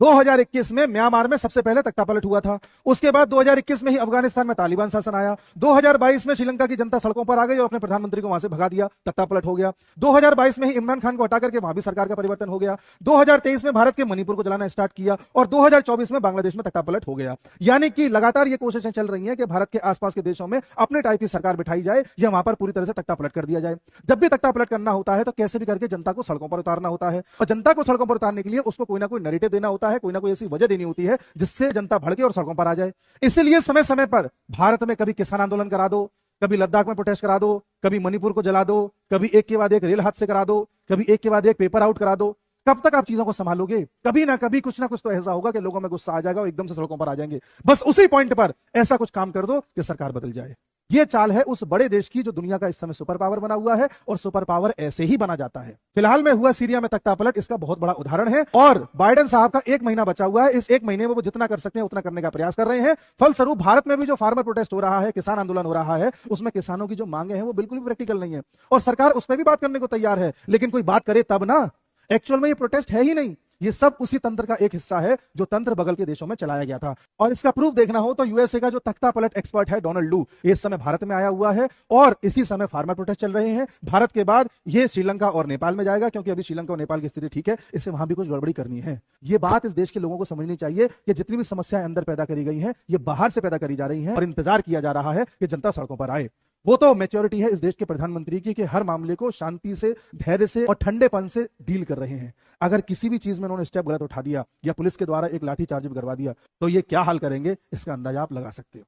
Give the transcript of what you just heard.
2021 में म्यांमार में सबसे पहले तख्तापलट हुआ था। उसके बाद 2021 में ही अफगानिस्तान में तालिबान शासन आया। 2022 में श्रीलंका की जनता सड़कों पर आ गई और अपने प्रधानमंत्री को वहां से भगा दिया, तख्तापलट हो गया। 2022 में ही इमरान खान को हटा करके वहां भी सरकार का परिवर्तन हो गया। 2023 में भारत के मणिपुर को जलाना स्टार्ट किया और 2024 में बांग्लादेश में तख्तापलट हो गया। यानी कि लगातार ये कोशिशें चल रही हैं कि भारत के आसपास के देशों में अपने टाइप की सरकार बिठाई जाए या वहां पर पूरी तरह से तख्तापलट कर दिया जाए। जब भी तख्तापलट करना होता है तो कैसे भी करके जनता को सड़कों पर उतारना होता है और जनता को सड़कों पर उतारने के लिए उसको कोई ना कोई नैरेटिव देना होता है, कोई ना कोई ऐसी वजह देनी होती है जिससे जनता भड़के और सड़कों पर आ जाए। इसलिए समय समय पर भारत में कभी किसान आंदोलन करा दो, कभी लद्दाख में प्रोटेस्ट करा दो, कभी मणिपुर को जला दो, कभी एक के बाद एक रेल हादसे करा दो, कभी एक के बाद एक पेपर आउट करा दो। कब तक आप चीजों को संभालोगे? कभी ना कभी कुछ ना कुछ तो ऐसा होगा कि लोगों में गुस्सा आ जाएगा और एकदम से सड़कों पर आ जाएंगे। बस उसी पॉइंट पर ऐसा कुछ काम कर दो कि सरकार बदल जाए। यह चाल है उस बड़े देश की जो दुनिया का इस समय सुपर पावर बना हुआ है और सुपर पावर ऐसे ही बना जाता है। फिलहाल में हुआ सीरिया में तख्तापलट इसका बहुत बड़ा उदाहरण है और बाइडेन साहब का 1 महीना बचा हुआ है। इस 1 महीने में वो जितना कर सकते हैं उतना करने का प्रयास कर रहे हैं। फलस्वरूप भारत में भी जो फार्मर प्रोटेस्ट हो रहा है, किसान आंदोलन हो रहा है, उसमें किसानों की जो मांगे हैं वो बिल्कुल भी प्रैक्टिकल नहीं है और सरकार उस पर भी बात करने को तैयार है। लेकिन कोई बात करे तब ना, एक्चुअल में ये प्रोटेस्ट है ही नहीं। ये सब उसी तंत्र का एक हिस्सा है जो तंत्र बगल के देशों में चलाया गया था। और इसका प्रूफ देखना हो तो यूएसए का जो तख्तापलट एक्सपर्ट है डोनाल्ड लू, इस समय भारत में आया हुआ है और इसी समय फार्मर प्रोटेस्ट चल रहे हैं। भारत के बाद ये श्रीलंका और नेपाल में जाएगा क्योंकि अभी श्रीलंका और नेपाल की स्थिति ठीक है, इससे वहां भी कुछ गड़बड़ी करनी है। ये बात इस देश के लोगों को समझनी चाहिए कि जितनी भी समस्याएं अंदर पैदा करी गई हैं ये बाहर से पैदा करी जा रही हैं और इंतजार किया जा रहा है कि जनता सड़कों पर आए। वो तो मैच्योरिटी है इस देश के प्रधानमंत्री की कि हर मामले को शांति से, धैर्य से और ठंडेपन से डील कर रहे हैं। अगर किसी भी चीज में उन्होंने स्टेप गलत उठा दिया या पुलिस के द्वारा एक लाठी चार्ज भी करवा दिया तो ये क्या हाल करेंगे इसका अंदाजा आप लगा सकते हो।